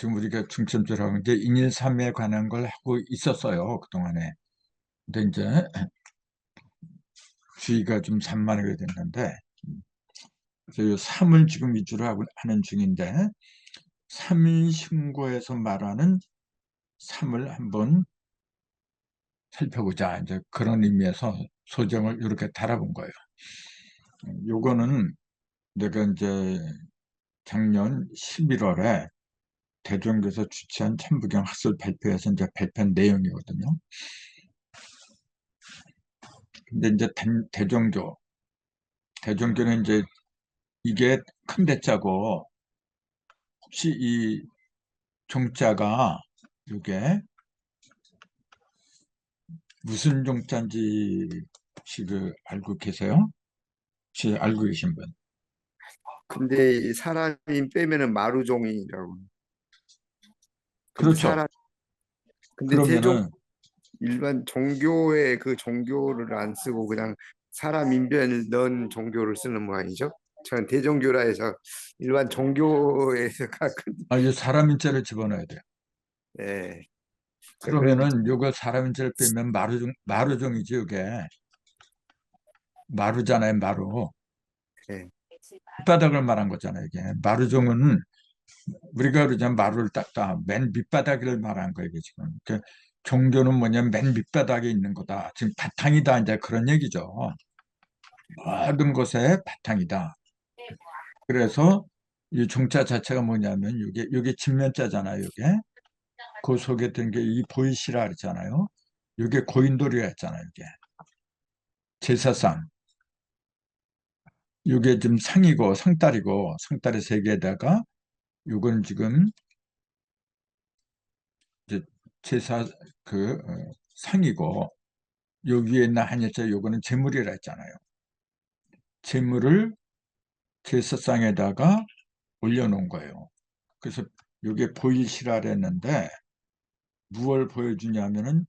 지금 우리가 중점적으로 이제 인일삼에 관한 걸 하고 있었어요, 그동안에. 근데 이제 주의가 좀 산만하게 됐는데, 그래서 이 삼을 지금 위주로 하는 중인데, 삼인신고에서 말하는 삼을 한번 살펴보자. 이제 그런 의미에서 소정을 이렇게 달아본 거예요. 요거는 내가 이제 작년 11월에 대종교에서 주최한 천부경 학술 발표에서 이제 발표한 내용이거든요. 근데 이제 대종교는 이제 이게 큰 대자고, 혹시 이 종자가 이게 무슨 종자인지 혹시 알고 계세요? 혹시 알고 계신 분? 근데 이 사람이 빼면은 마루종이라고. 근데 그렇죠. 사람 근데 대종 그러면은 일반 종교의 그 종교를 안 쓰고 그냥 사람 인변을 넣은 종교를 쓰는 모양이죠. 저는 대종교라 해서 일반 종교에서 가끔 이 사람 인자를 집어넣어야 돼요. 예. 그런 그러면은 요거 사람 인자를 빼면 마루종이지. 이게 마루잖아요, 마루. 예. 밑바닥을 말한 거잖아요, 이게. 마루종은 우리가 그러자면 마루를 닦다 맨 밑바닥을 말한 거예요, 이게 지금. 종교는 뭐냐면 맨 밑바닥에 있는 거다. 지금 바탕이다, 이제 그런 얘기죠. 모든 것의 바탕이다. 그래서 이 종자 자체가 뭐냐면 이게 진면자잖아요, 이게. 그 속에 든 게 이 보이시라 그랬잖아요. 이게 고인돌이라 했잖아요, 이게. 제사상. 이게 지금 상이고 상달이고, 상달의 세 개에다가 이건 지금 이제 제사 상이고, 여기에 있는 한일자 요거는 재물이라 했잖아요. 재물을 제사상에다가 올려놓은 거예요. 그래서 이게 보일시라 그랬는데, 무엇을 보여주냐면은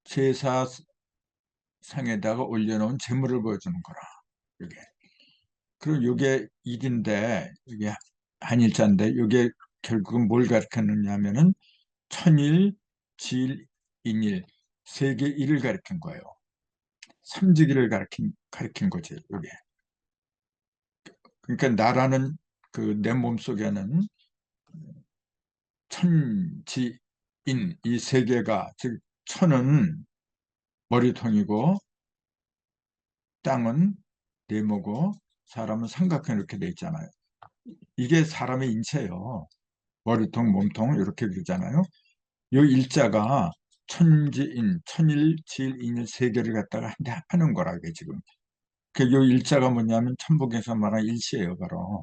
제사상에다가 올려놓은 재물을 보여주는 거라. 이게. 그리고 이게 일인데, 이게 한일자인데, 이게 결국은 뭘 가리켰느냐면은 천일, 질, 인일, 세계 일을 가리킨 거예요. 삼지기를 가리킨 거지, 이게. 그러니까 나라는 내 몸속에는 천지인 이 세 개가, 즉 천은 머리통이고 땅은 네모고 사람은 삼각형 이렇게 돼 있잖아요. 이게 사람의 인체예요. 머리통, 몸통 이렇게 그러잖아요. 이 일자가 천지인, 천일, 지일인일 세 개를 갖다가 한데 합하는 거라 이게 지금. 이 일자가 뭐냐면 천북에서 말하는 일시예요, 바로.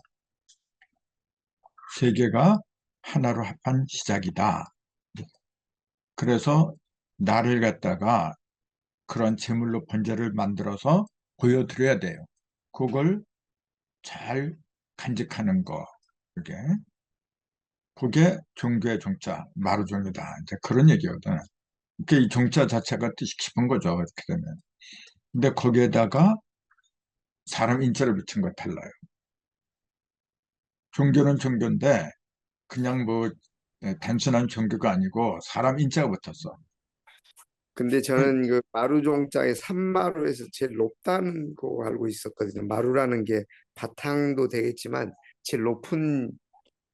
세 개가 하나로 합한 시작이다. 그래서 나를 갖다가 그런 제물로 번제를 만들어서 보여드려야 돼요. 그걸 잘 간직하는 거. 그게 그게 종교의 종자, 마루종이다. 이제 그런 얘기거든. 이 종자 자체가 뜻이 깊은 거죠. 이렇게 되면. 근데 거기에다가 사람 인자를 붙인 거 달라요. 종교는 종교인데 그냥 단순한 종교가 아니고 사람 인자가 붙었어. 근데 저는 그 마루종자의 산마루에서 제일 높다는 거 알고 있었거든요. 마루라는 게 바탕도 되겠지만 제일 높은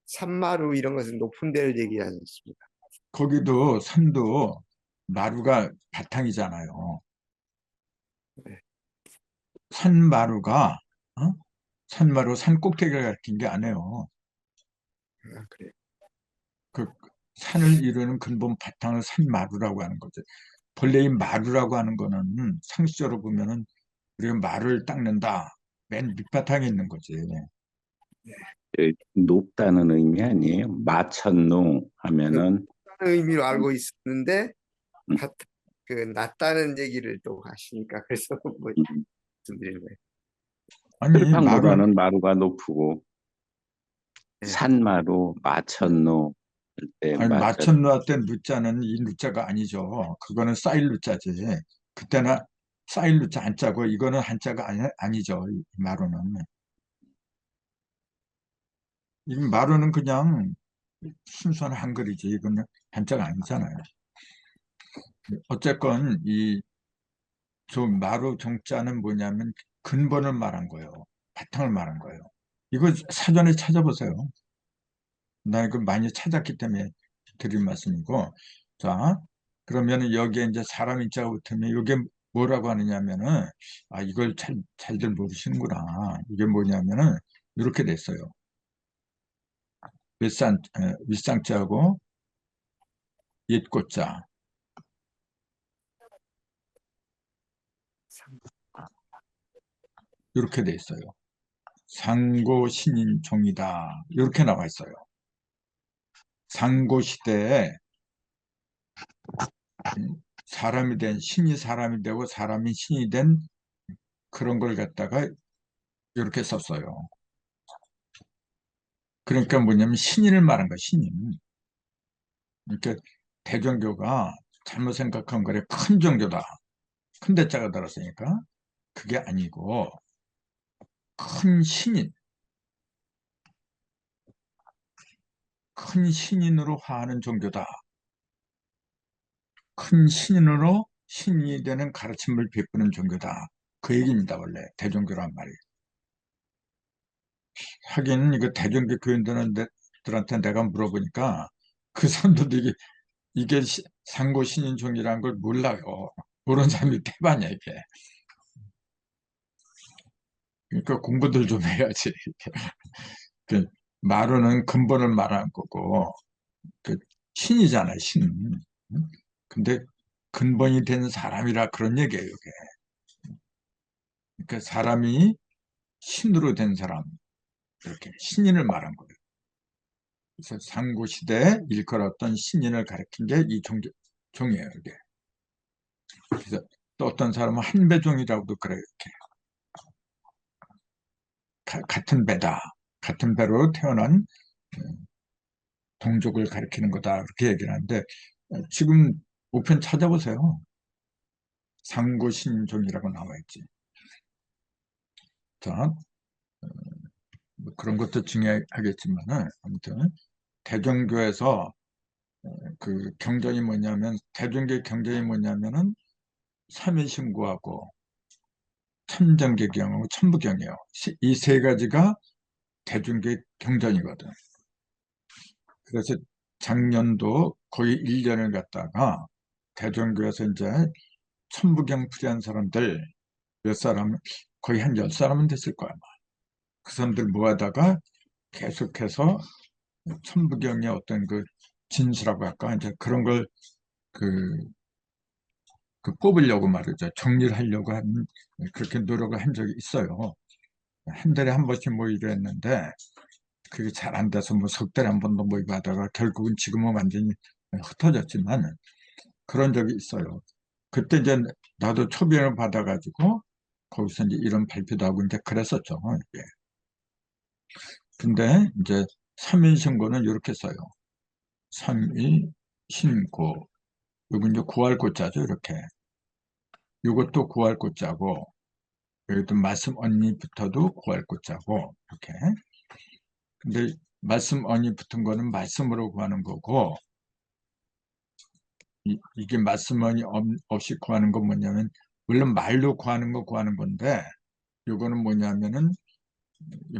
산마루 이런 것은 높은 데를 얘기하지 않습니까? 거기도 산도 마루가 바탕이잖아요. 네. 산마루가 어? 산마루 산 꼭대기를 가리킨 게 아니에요. 아, 그래요. 그 산을 이루는 근본 바탕을 산마루라고 하는 거죠. 본래 이 마루라고 하는 거는 상식적으로 보면은 우리가 말을 닦는다. 맨 밑바탕에 있는 거지. 높다는 의미 아니에요? 마천루 그 하면은 의미로 알고 있었는데 음, 바탕 그 낮다는 얘기를 또 하시니까 그래서 뭐 음. 말씀드린 거예요. 아니, 말은, 들판보다는 마루가 높고 네. 산마루, 마천루 할때 아니, 마천 마천 놓았던 루자는 이 루자가 아니죠. 그거는 쌓일 루자지. 그때는 쌓일 루자 한자고, 이거는 한자가 아니죠. 이 마루는. 이 마루는 그냥 순수한 한글이지. 이건 한자가 아니잖아요. 어쨌건 이 마루 정자는 뭐냐면 근본을 말한 거예요. 바탕을 말한 거예요. 이거 사전에 찾아보세요. 나 이거 많이 찾았기 때문에 드린 말씀이고. 자, 그러면 여기에 이제 사람 인자가 붙으면 이게 뭐라고 하느냐면은, 아, 이걸 잘들 모르시는구나. 이게 뭐냐면은, 이렇게 됐어요. 윗상자하고 옛꽃자. 이렇게 돼 있어요. 상고신인종이다. 이렇게 나와 있어요. 상고시대에 사람이 된, 신이 사람이 되고 사람이 신이 된 그런 걸 갖다가 이렇게 썼어요. 그러니까 뭐냐면 신인을 말한 거야, 신인. 그러니까 대종교가 잘못 생각한 거래. 큰 종교다. 큰 대자가 들었으니까 그게 아니고 큰 신인, 큰 신인으로 화하는 종교다. 큰 신인으로 신이 되는 가르침을 베푸는 종교다. 그 얘기입니다, 원래 대종교란 말이. 하긴 이거 대종교 교인들한테 내가 물어보니까 그 사람들도 이게 상고 신인종이라는 걸 몰라요. 모르는 사람이 대반이야, 이게. 그러니까 공부들 좀 해야지. 그 마루는 근본을 말하는 거고, 그 신이잖아요, 신. 응? 근데 근본이 된 사람이라 그런 얘기예요, 이게. 그러니까 사람이 신으로 된 사람, 이렇게 신인을 말한 거예요. 그래서 상고 시대에 일컬었던 신인을 가리킨 게 이 종이에요, 이게. 그래서 또 어떤 사람은 한배종이라고도 그래요, 이렇게. 같은 배다. 같은 배로 태어난 동족을 가리키는 거다. 그렇게 얘기를 하는데, 지금 우편 찾아보세요. 상고신종이라고 나와 있지. 자, 뭐 그런 것도 중요하겠지만은, 아무튼, 대종교에서 그 경전이 뭐냐면, 대종교의 경전이 뭐냐면은, 삼위신구하고 참정계경하고 천부경이에요. 이 세 가지가 대종교의 경전이거든. 그래서 작년도 거의 1년을 갖다가 대종교에서 이제 천부경 풀이한 사람들 몇 사람, 거의 한 10사람은 됐을 거야. 아마. 그 사람들 모아다가 계속해서 천부경의 어떤 그 진수라고 할까, 이제 그런 걸 그, 뽑으려고 말이죠. 정리를 하려고 그렇게 노력을 한 적이 있어요. 한 달에 한 번씩 모이려 했는데, 그게 잘 안 돼서 뭐 석 달에 한 번도 모이고 하다가 결국은 지금은 완전히 흩어졌지만 그런 적이 있어요. 그때 이제 나도 초빙을 받아가지고 거기서 이제 이런 발표도 하고 이제 그랬었죠. 예. 근데 이제 삼일신고는 이렇게 써요. 삼일신고. 이건 이제 구할고자죠, 이렇게. 이것도 구할고자고, 여기도 말씀 언니 붙어도 구할고자고, 이렇게. 근데 말씀 언이 붙은 거는 말씀으로 구하는 거고, 이게 말씀 언이 없이 구하는 건 뭐냐면, 물론 말로 구하는 거 구하는 건데, 요거는 뭐냐면은,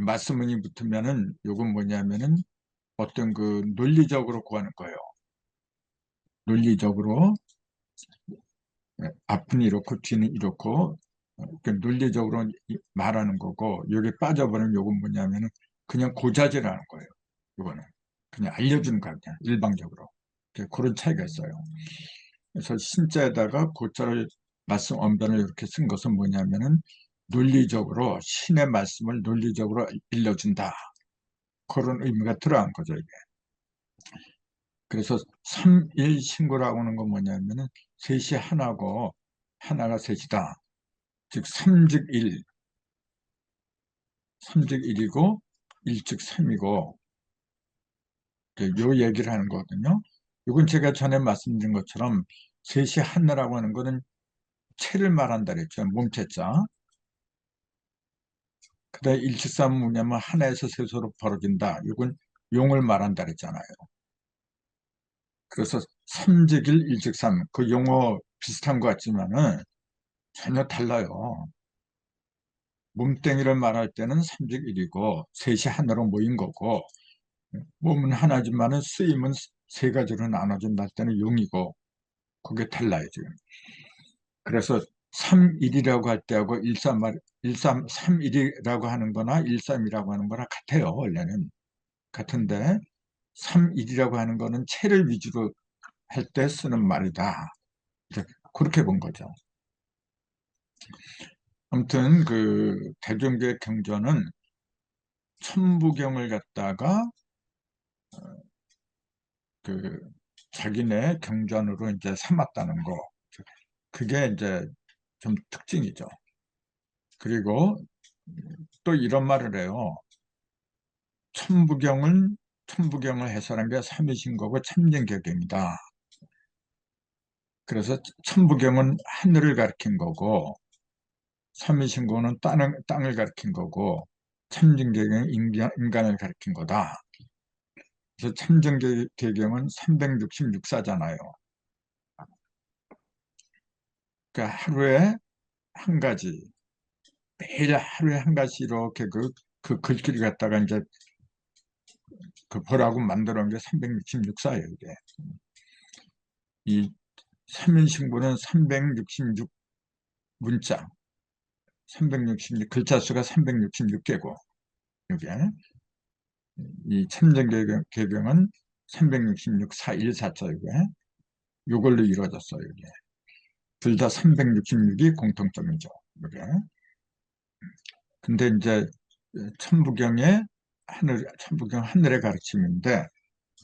말씀 언이 붙으면은, 요건 뭐냐면은, 어떤 그 논리적으로 구하는 거예요. 논리적으로, 앞은 이렇고 뒤는 이렇고, 그 논리적으로 말하는 거고, 여기 빠져버리면 요건 뭐냐면은, 그냥 고자질하는 거예요. 요거는. 그냥 알려주는 거야, 그냥 일방적으로. 그런 차이가 있어요. 그래서 신자에다가 고자를 말씀 엄단을 이렇게 쓴 것은 뭐냐면은 논리적으로 신의 말씀을 논리적으로 일러준다. 그런 의미가 들어간 거죠, 이게. 그래서 삼일신고라고 하는 건 뭐냐면은 셋이 하나고 하나가 셋이다. 즉 삼즉일, 삼즉일이고 일즉삼이고 요 얘기를 하는 거거든요. 이건 제가 전에 말씀드린 것처럼 셋이 하나라고 하는 거는 체를 말한다 그랬죠. 몸체자. 그다음에 일치삼은 뭐냐면 하나에서 셋으로 벌어진다. 이건 용을 말한다 그랬잖아요. 그래서 삼직일 일직삼 그 용어 비슷한 것 같지만은 전혀 달라요. 몸뚱이를 말할 때는 삼직일이고 셋이 하나로 모인 거고 몸은 하나지만은 쓰임은 세 가지로 나눠진다 할 때는 용이고 그게 달라요 지금. 그래서 삼일이라고 할 때하고 삼일이라고 하는 거나 일삼이라고 하는 거나 같아요. 원래는 같은데 삼일이라고 하는 거는 체를 위주로 할 때 쓰는 말이다. 이제 그렇게 본 거죠. 아무튼 그 대종교의 경전은 천부경을 갖다가 그 자기네 경전으로 이제 삼았다는 거. 그게 이제 좀 특징이죠. 그리고 또 이런 말을 해요. 천부경을 해설한 게 삼위신고고 참진개경이다. 그래서 천부경은 하늘을 가리킨 거고 삼위신고는 땅을 가리킨 거고 참진개경은 인간을 가리킨 거다. 그래서 참진개경은 366사잖아요. 그러니까 하루에 한 가지, 매일 하루에 한 가지 이렇게 그 글귀를 갖다가 이제 그 보라고 만들어 놓은 게 366사예요, 이게. 이 삼인신고는 366 문자, 글자 수가 366개고, 이게. 이 참정개경은 366, 414자, 이게. 이걸로 이루어졌어요, 이게. 둘 다 366이 공통점이죠, 이게. 근데 이제 천부경 하늘의 가르침인데,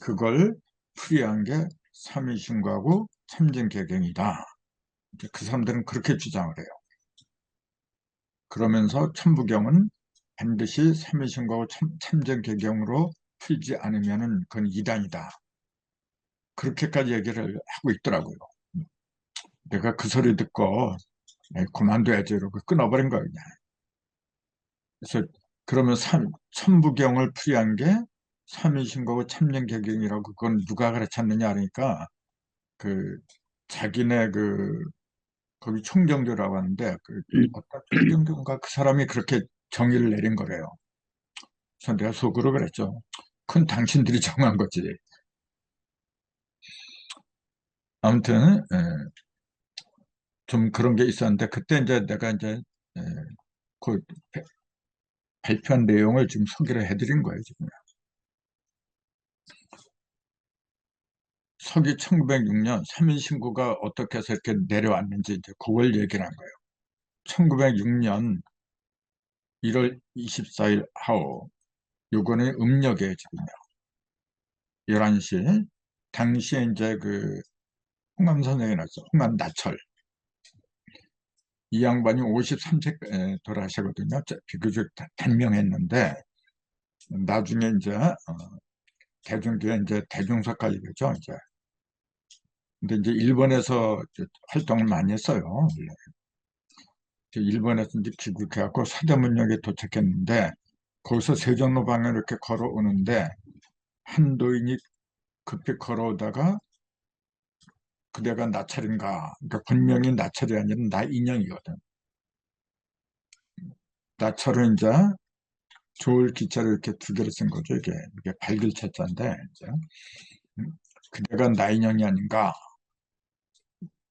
그걸 풀이한 게 삼위신고하고 참진개경이다. 그 사람들은 그렇게 주장을 해요. 그러면서 천부경은 반드시 삼위신고하고 참진개경으로 풀지 않으면 그건 이단이다. 그렇게까지 얘기를 하고 있더라고요. 내가 그 소리 듣고 그만둬야지 이러고 끊어버린 거예요. 그냥. 그래서 그러면 천부경을 풀이한 게 삼위신고하고 참진개경이라고 그건 누가 가르쳤느냐 하니까 그 자기네 거기 총경교라고 하는데 어떤 총경교인가 그 사람이 그렇게 정의를 내린 거래요. 그래서 내가 속으로 그랬죠. 그건 당신들이 정한 거지. 아무튼 좀 그런 게 있었는데 그때 이제 내가 이제 에, 그 발표한 내용을 지금 소개를 해드린 거예요. 지금. 서기 1906년 3인신고가 어떻게 해서 이렇게 내려왔는지 이제 그걸 얘기를 한 거예요. 1906년 1월 24일 하오. 요거는 음력이에요, 지금요. 11시. 당시에 이제 홍남 선생이 났어. 홍남 나철. 이 양반이 53세 돌아가시거든요. 비교적 단명했는데, 나중에 이제, 대중교회 이제 대중사까지 되죠, 이제. 근데 이제 일본에서 활동을 많이 했어요. 원래. 일본에서 이제 귀국해갖고 서대문역에 도착했는데, 거기서 세종로 방향으로 이렇게 걸어오는데, 한도인이 급히 걸어오다가 그대가 나철인가? 그러니까 분명히 나철이 아니라 나인형이거든. 나철은 이제 좋을 기차를 이렇게 두 개를 쓴 거죠. 이게 발길차자인데 이제 그대가 나인형이 아닌가?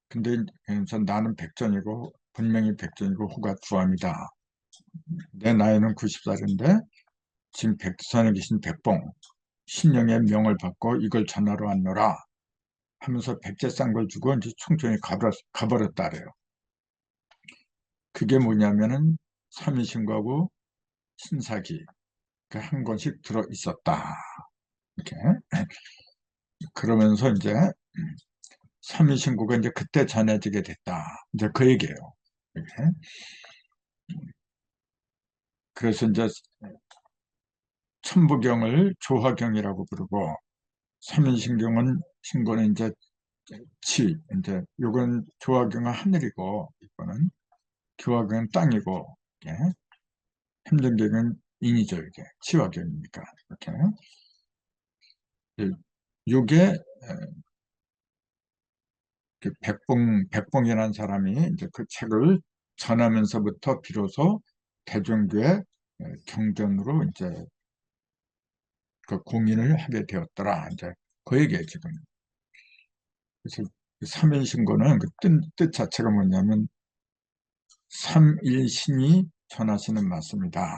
근데 그래서 나는 백전이고 분명히 백전이고 호가 두암이다. 내 나이는 90살인데 지금 백두산에 계신 백봉 신령의 명을 받고 이걸 전하러 왔노라 하면서 백제 싼 걸 주고 이제 총총히 가버렸다래요. 그게 뭐냐면은 삼위신고하고 신사기 그 한 권씩 들어 있었다. 이렇게 그러면서 이제 삼위신고가 이제 그때 전해지게 됐다. 이제 그 얘기예요. 이렇게. 그래서 이제 천부경을 조화경이라고 부르고 삼인신고는 이제 이제 요건 조화경은 하늘이고 이거는 조화경은 땅이고 이렇게 참전경은 인이죠. 이게 치화경이니까 이렇게. 요게 백봉이라는 사람이 이제 그 책을 전하면서부터 비로소 대종교의 경전으로 이제 그 공인을 하게 되었더라. 이제 그 얘기예요, 지금. 그래서 삼일신고는 그 뜻 자체가 뭐냐면 삼일신이 전하시는 말씀이다.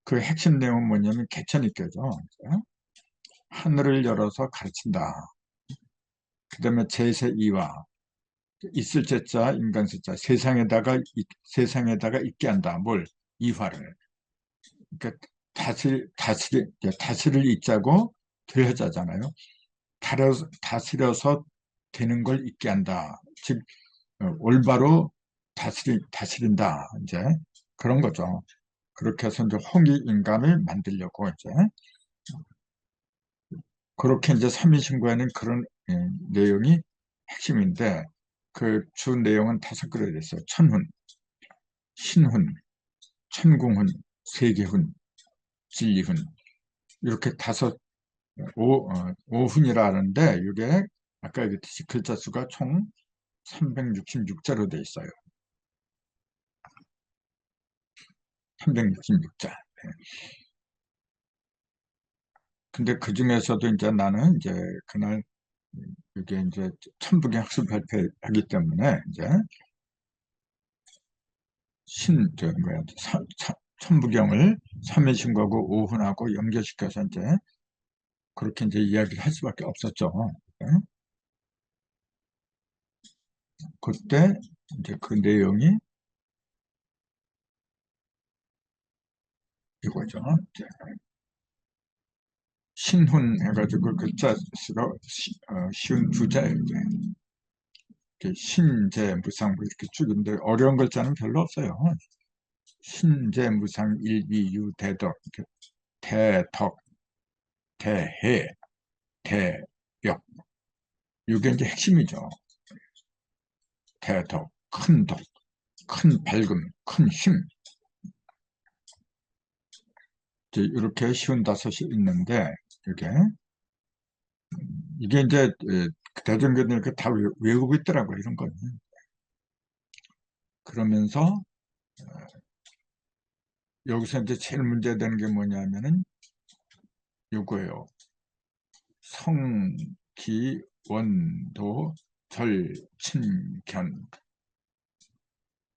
그 핵심 내용은 뭐냐면 개천이교죠. 하늘을 열어서 가르친다. 그 다음에 제세이와 있을 제자, 인간세자, 세상에다가 있게 한다. 뭘? 이화를. 그러니까 다스를 있자고 들여자잖아요. 다스려서 되는 걸 있게 한다. 즉, 올바로 다스린다. 이제 그런 거죠. 그렇게 해서 이제 홍익인간을 만들려고 이제 그렇게 이제 삼인신고에는 그런 내용이 핵심인데 그 주 내용은 5가지로 됐어요. 천훈, 신훈, 천궁훈, 세계훈, 진리훈 이렇게 오훈이라 하는데 이게 아까 얘기했듯이 글자 수가 총 366자로 돼 있어요. 366자. 근데 그 중에서도 이제 나는 이제 그날 이게 이제 천부경 학술 발표하기 때문에 이제 천부경을 삼일신고하고 오훈하고 연결시켜서 이제 그렇게 이제 이야기를 할 수밖에 없었죠. 네. 그때 이제 그 내용이 이거죠. 신훈 해가지고 글자 수가 쉬운 두자예요. 신재 무상 뭐 이렇게 쭉 있는데 어려운 글자는 별로 없어요. 신재 무상 일비유 대덕 이렇게 대덕 대해 대역 이게 이제 핵심이죠. 대덕 큰 덕, 큰 밝음, 큰 힘. 이렇게 쉬운 5이 있는데 이게 이제 대중교들 이렇게 다 외우고 있더라고요. 이런 거는. 그러면서 여기서 이제 제일 문제되는 게 뭐냐면은 요거예요. 성, 기, 원도, 절, 친, 견.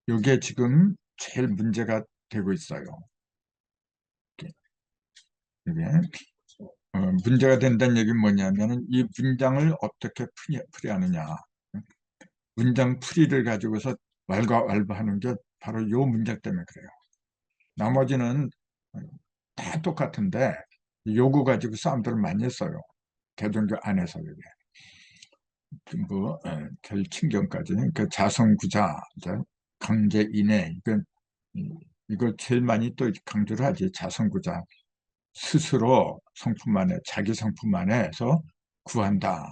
요게 지금 제일 문제가 되고 있어요. 이게 문제가 된다는 얘기는 뭐냐면은 이 문장을 어떻게 풀이하느냐. 문장 풀이를 가지고서 왈가왈부하는 게 바로 요 문장 때문에 그래요. 나머지는 다 똑같은데 요거 가지고 싸움들을 많이 했어요. 대종교 안에서 이게 뭐 결친경까지 그 자성구자, 강제인해 이걸 제일 많이 또 강조를 하지. 자성구자 스스로 성품 안에 자기 성품 안에서 구한다.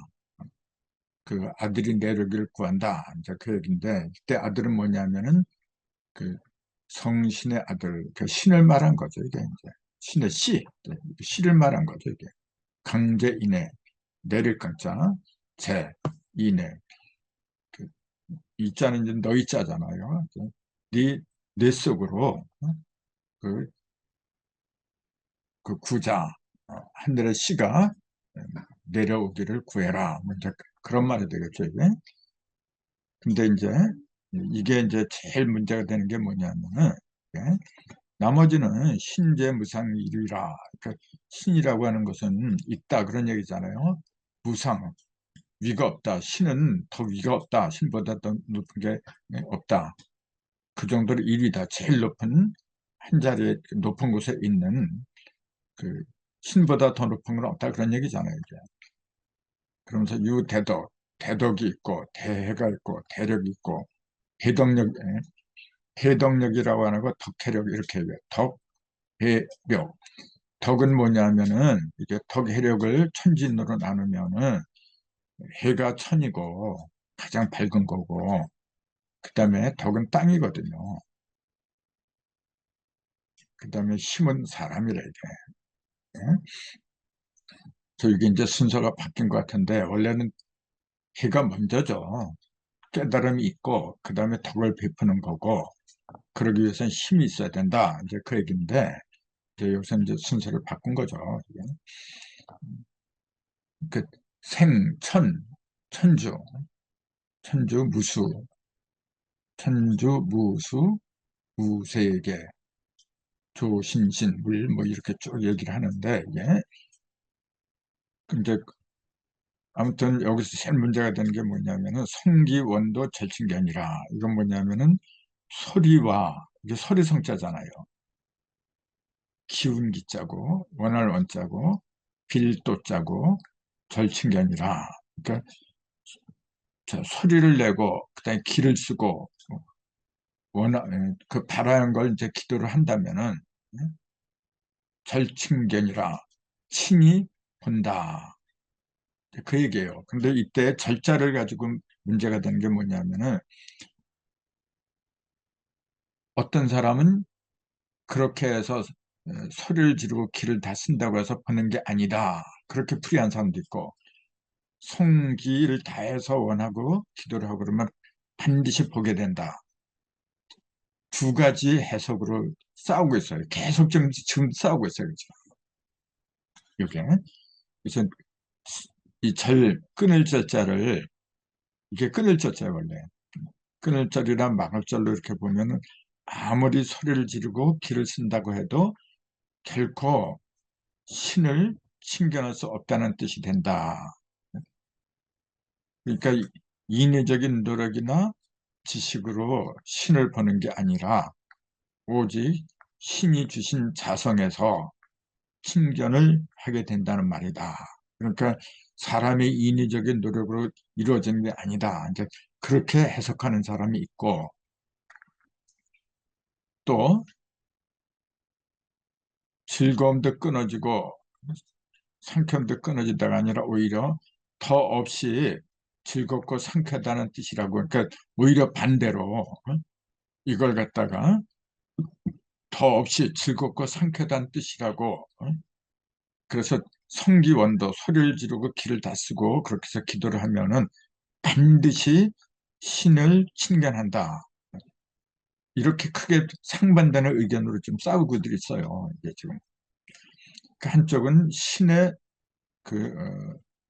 그 아들이 내려기를 구한다. 이제 그 얘기인데 이때 아들은 뭐냐면은 그 성신의 아들, 그 신을 말한 거죠. 이게 이제 신의 씨를 말한 거죠. 이게 강제인해 내릴 강자 제인해 그 이자는 이제 너희 자잖아요. 네 속으로 그, 그 구자 하늘의 씨가 내려오기를 구해라. 뭐 이제 그런 말이 되겠죠. 이게. 근데 이게 이제 제일 문제가 되는 게 뭐냐면은 나머지는 신재무상이라 그러니까 신이라고 하는 것은 있다 그런 얘기잖아요. 무상 위가 없다. 신은 더 위가 없다. 신보다 더 높은 게 없다. 그 정도로 일이다. 제일 높은 한 자리에 높은 곳에 있는 그 신보다 더 높은 건 없다. 그런 얘기잖아요. 이게. 그러면서 유대덕, 대덕이 있고 대해가 있고 대력이 있고 해덕력, 해덕력이라고 하는 거 덕해력 이렇게 얘기해요. 덕, 해력. 덕은 뭐냐면은 이게 덕해력을 천진으로 나누면은 해가 천이고 가장 밝은 거고 그 다음에 덕은 땅이거든요. 그 다음에 힘은 사람이라 이게. 저 이게 이제 순서가 바뀐 것 같은데 원래는 해가 먼저죠. 깨달음이 있고 그 다음에 덕을 베푸는 거고 그러기 위해서는 힘이 있어야 된다. 이제 그 얘기인데 이제 여기서 이제 순서를 바꾼 거죠. 이게. 그 생천 천주 천주 무수 천주 무수 무세계 조신신 물 뭐 이렇게 쭉 얘기를 하는데 예. 근데 아무튼 여기서 제일 문제가 되는 게 뭐냐면은 성기원도 절친게 아니라 이건 뭐냐면은 소리와 이게 소리 성자잖아요. 기운 기자고 원할 원자고 빌도 자고 절친 게 아니라 그러니까 소리를 내고 그다음에 기를 쓰고 그 바라는 걸 이제 기도를 한다면은 절친견이라 친히 본다. 그 얘기예요. 근데 이때 절자를 가지고 문제가 되는 게 뭐냐면은 어떤 사람은 그렇게 해서 소리를 지르고 기를 다 쓴다고 해서 보는 게 아니다. 그렇게 풀이한 사람도 있고 성기를 다해서 원하고 기도를 하고 그러면 반드시 보게 된다. 두 가지 해석으로 싸우고 있어요. 계속 지금 싸우고 있어요. 그렇죠? 이게. 그래서 이 끊을 절자를 이게 끊을 절자예요, 원래. 끊을 절이랑 막을 절로 이렇게 보면은 아무리 소리를 지르고 기를 쓴다고 해도 결코 신을 신견할 수 없다는 뜻이 된다. 그러니까 인위적인 노력이나 지식으로 신을 보는 게 아니라 오직 신이 주신 자성에서 신견을 하게 된다는 말이다. 그러니까 사람의 인위적인 노력으로 이루어지는 게 아니다. 이제 그렇게 해석하는 사람이 있고 또 즐거움도 끊어지고 상쾌함도 끊어지다가 아니라 오히려 더 없이 즐겁고 상쾌하다는 뜻이라고 그러니까 오히려 반대로 이걸 갖다가 더 없이 즐겁고 상쾌하다는 뜻이라고 그래서 성기원도 소리를 지르고 기를 다 쓰고 그렇게 해서 기도를 하면은 반드시 신을 친견한다. 이렇게 크게 상반되는 의견으로 좀 싸우고들 있어요. 이게 지금 그 한쪽은 신의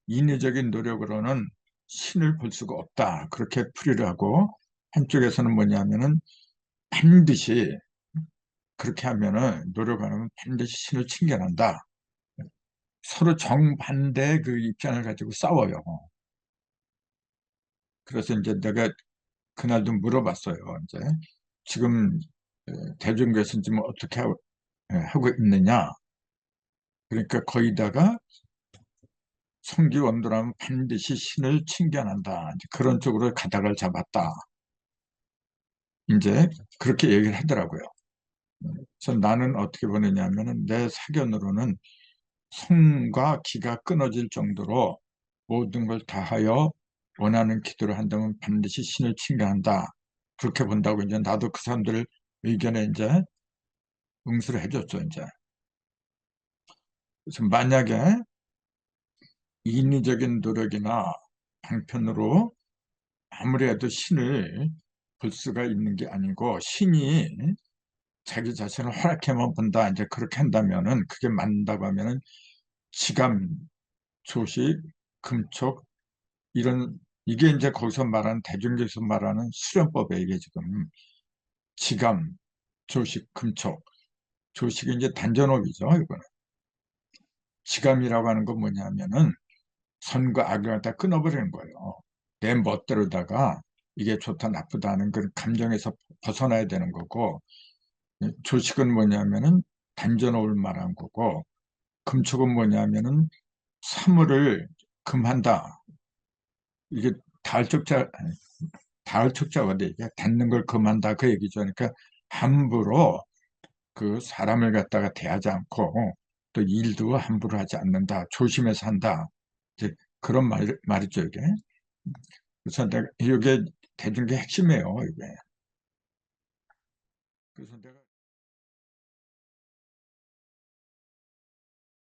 인위적인 노력으로는 신을 볼 수가 없다. 그렇게 풀이를 하고 한쪽에서는 뭐냐면은 반드시 그렇게 하면은 노력 안 하면 반드시 신을 칭견한다. 서로 정반대 그 입장을 가지고 싸워요. 그래서 이제 내가 그날도 물어봤어요. 이제 지금 대중교에서 지금 어떻게 하고 있느냐. 그러니까 거기다가 성기원도라면 반드시 신을 칭견한다. 이제 그런 쪽으로 가닥을 잡았다. 이제 그렇게 얘기를 하더라고요. 그래서 나는 어떻게 보느냐면은 내 사견으로는 성과 기가 끊어질 정도로 모든 걸 다하여 원하는 기도를 한다면 반드시 신을 칭찬한다. 그렇게 본다고 이제 나도 그 사람들 의견에 이제 응수를 해줬죠, 이제. 그래서 만약에 인위적인 노력이나 방편으로 아무래도 신을 볼 수가 있는 게 아니고 신이 자기 자신을 허락해만 본다. 이제 그렇게 한다면은 그게 맞는다고 하면은 지감, 조식, 금촉 이런 이게 이제 거기서 말하는 대중교에서 말하는 수련법에 이게 지금 지감, 조식, 금촉, 조식이 이제 단전업이죠. 이거는 지감이라고 하는 건 뭐냐면은 선과 악을 갖다 끊어버리는 거예요. 내 멋대로다가 이게 좋다 나쁘다 하는 그런 감정에서 벗어나야 되는 거고 조식은 뭐냐면은 단전업을 말한 거고 금촉은 뭐냐면은 사물을 금한다. 이게 다을적자 다을적자가 돼. 이게 닫는 걸 금한다 그 얘기죠. 그러니까 함부로 그 사람을 갖다가 대하지 않고 또 일도 함부로 하지 않는다. 조심해서 한다. 이제 그런 말이죠, 이게. 그래서 내가 이게 대중의 핵심이에요, 이게. 그래서 내가